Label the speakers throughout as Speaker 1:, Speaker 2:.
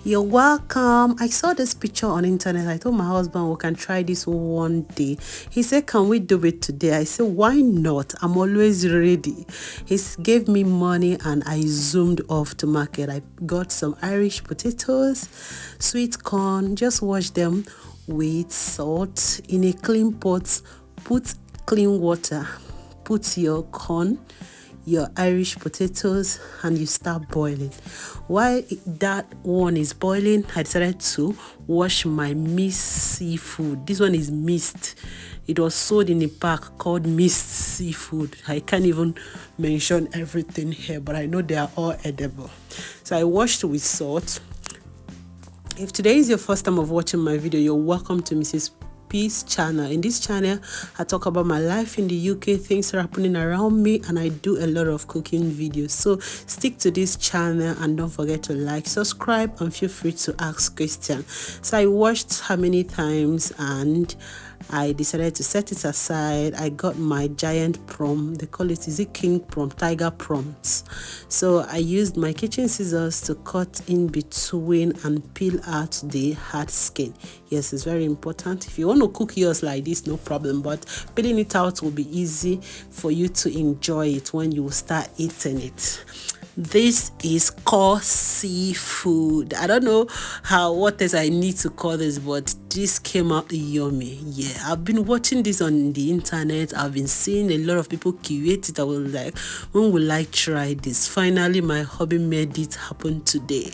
Speaker 1: You're welcome. I saw this picture on internet. I told my husband we can try this one day. He said, "Can we do it today?" I said, "Why not? I'm always ready." He gave me money and I zoomed off to market. I got some Irish potatoes, sweet corn, just wash them with salt in a clean pot. Put clean water. Put your corn, your Irish potatoes, and you start boiling. While that one is boiling, I decided to wash my mixed seafood. This one is mixed. It was sold in a pack called mixed seafood. I can't even mention everything here, but I know they are all edible. So I washed with salt. If today is your first time of watching my video, you're welcome to Mrs. P's channel. In this channel, I talk about my life in the UK, things are happening around me, and I do a lot of cooking videos. So stick to this channel and don't forget to like, subscribe, and feel free to ask questions. So I watched how many times and I decided to set it aside. I got my giant prawn. They call it, is it king prawn, tiger prawns. So I used my kitchen scissors to cut in between and peel out the hard skin. Yes, it's very important. If you want to cook yours like this, no problem, but peeling it out will be easy for you to enjoy it when you start eating it. This is called seafood. I don't know what else I need to call this, but this came out yummy. Yeah, I've been watching this on the internet. I've been seeing a lot of people create it. I was like, when will I try this? Finally, my hobby made it happen today.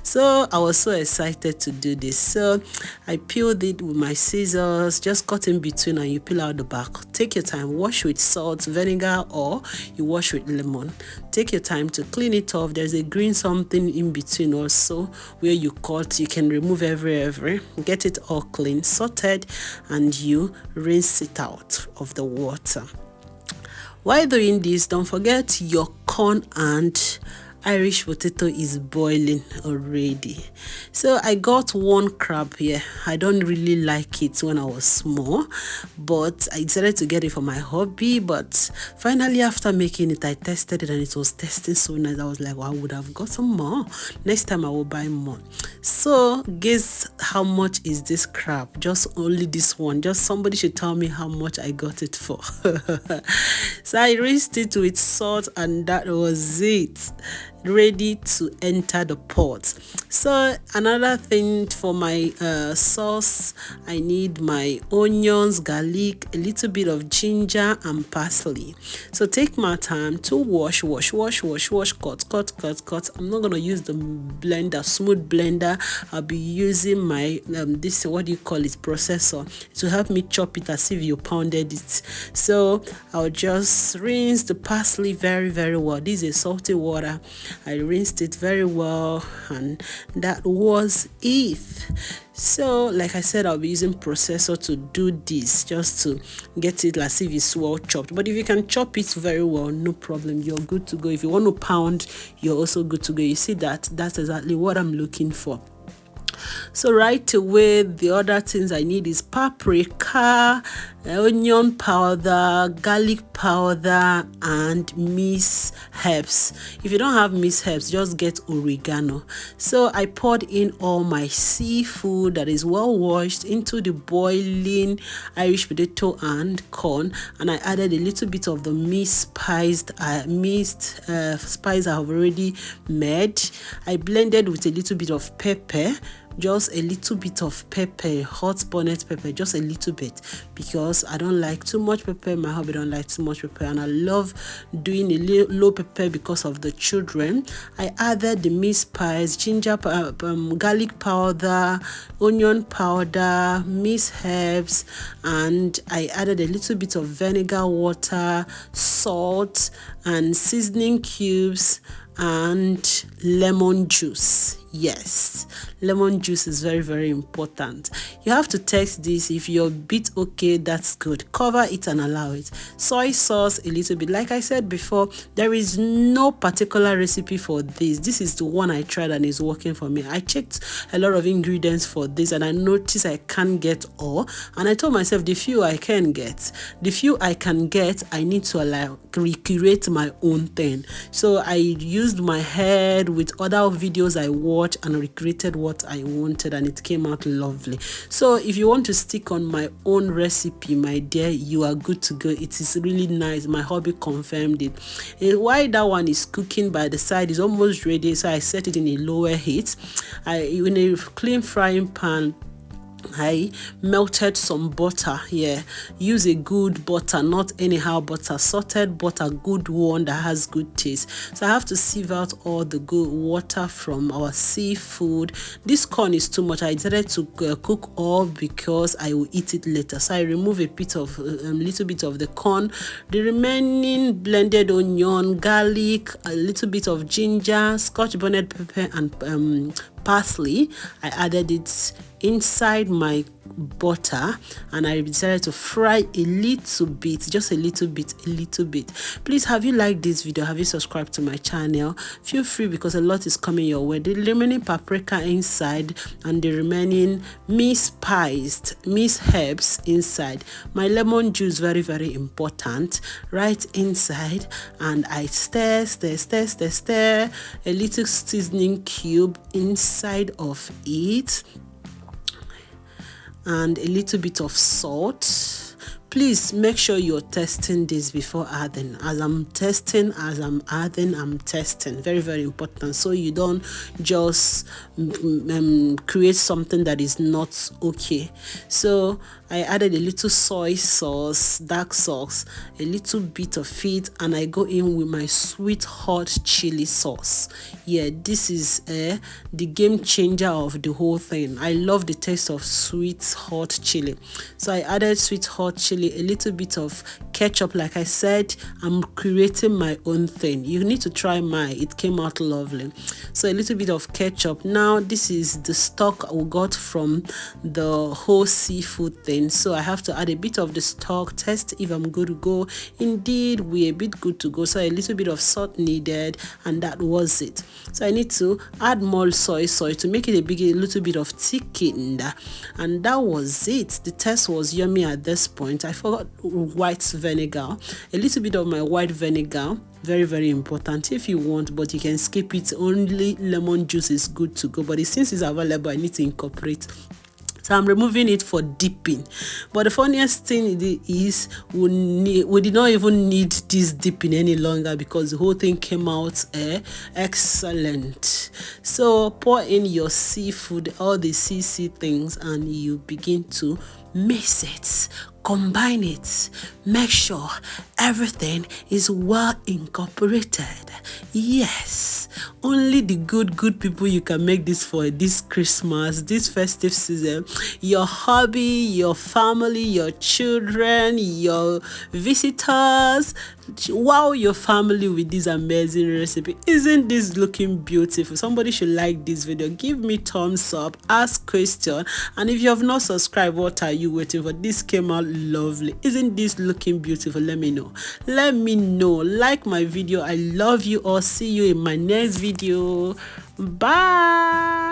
Speaker 1: So I was so excited to do this. So I peeled it with my scissors, just cut in between, and you peel out the back. Take your time, wash with salt, vinegar, or you wash with lemon. Take your time to clean it off. There's a green something in between also where you cut. You can remove every get it all clean, sorted, and you rinse it out of the water. While doing this, don't forget your corn and Irish potato is boiling already. So I got one crab here. I don't really like it when I was small, but I decided to get it for my hobby. But finally, after making it, I tested it and it was tasting so nice. I was like, well, I would have got some more. Next time I will buy more. So guess how much is this crab? Just only this one. Just somebody should tell me how much I got it for. So I rinsed it with salt and that was it, ready to enter the pot. So another thing for my sauce, I need my onions, garlic, a little bit of ginger and parsley. So take my time to wash, cut. I'm not gonna use the blender, smooth blender. I'll be using my this, what do you call it, processor, to help me chop it as if you pounded it. So I'll just rinse the parsley very well. This is salty water. I rinsed it very well, and that was it. So like I said, I'll be using processor to do this, just to get it as if it's well chopped. But if you can chop it very well, no problem, you're good to go. If you want to pound, you're also good to go. You see that's exactly what I'm looking for. So right away, the other things I need is paprika, onion powder, garlic powder, and minced herbs. If you don't have minced herbs, just get oregano. So I poured in all my seafood that is well washed into the boiling Irish potato and corn, and I added a little bit of the spice I have already made. I blended with a little bit of pepper, just a little bit of pepper, hot bonnet pepper, just a little bit, because I don't like too much pepper. My hubby don't like too much pepper, and I love doing a low pepper because of the children. I added the minced spice, ginger, garlic powder, onion powder, minced herbs, and I added a little bit of vinegar water, salt, and seasoning cubes, and lemon juice. Yes, lemon juice is very important. You have to taste this. If you're a bit okay, that's good. Cover it and allow it. Soy sauce a little bit. Like I said before, there is no particular recipe for this. This is the one I tried and is working for me. I checked a lot of ingredients for this and I noticed I can't get all, and I told myself the few I can get, I need to recreate my own thing. So I used my head with other videos I watched watch and recreated what I wanted, and it came out lovely. So if you want to stick on my own recipe, my dear, you are good to go. It is really nice. My hubby confirmed it. While that one is cooking by the side, is almost ready, so I set it in a lower heat. In a clean frying pan, I melted some butter here. Use a good butter, not anyhow butter, salted butter, good one that has good taste. So I have to sieve out all the good water from our seafood. This corn is too much. I decided to cook all because I will eat it later. So I remove a little bit of the corn, the remaining blended onion, garlic, a little bit of ginger, scotch bonnet pepper, and parsley. I added it inside my butter, and I decided to fry a little bit, just a little bit. Please, have you liked this video? Have you subscribed to my channel? Feel free, because a lot is coming your way. The remaining paprika inside and the remaining minced herbs inside. My lemon juice, very important, right inside, and I stir a little seasoning cube inside of it, and a little bit of salt. Please make sure you're testing this before adding. As I'm adding, I'm testing. Very important. So you don't just create something that is not okay. So I added a little soy sauce, dark sauce, a little bit of it, and I go in with my sweet hot chili sauce. Yeah, this is the game changer of the whole thing. I love the taste of sweet hot chili. So I added sweet hot chili, a little bit of ketchup. Like I said, I'm creating my own thing. You need to try mine. It came out lovely. So a little bit of ketchup. Now this is the stock we got from the whole seafood thing. So I have to add a bit of the stock, test if I'm good to go. Indeed, we're a bit good to go. So a little bit of salt needed, and that was it. So I need to add more soy sauce to make it a little bit of thickened, and that was it. The taste was yummy at this point. I forgot white vinegar, a little bit of my white vinegar, very important if you want, but you can skip it. Only lemon juice is good to go, but since it's available, I need to incorporate. So I'm removing it for dipping. But the funniest thing is we did not even need this dipping any longer, because the whole thing came out excellent. So pour in your seafood, all the CC things, and you begin to mix it, combine it, make sure everything is well incorporated. Yes, only the good people you can make this for this Christmas, this festive season. Your hobby, your family, your children, your visitors. Wow, your family with this amazing recipe. Isn't this looking beautiful? Somebody should like this video, give me thumbs up, ask question, and if you have not subscribed, what are you waiting for? This came out lovely. Isn't this looking beautiful? Let me know. Like my video. I love you all. See you in my next video. Bye.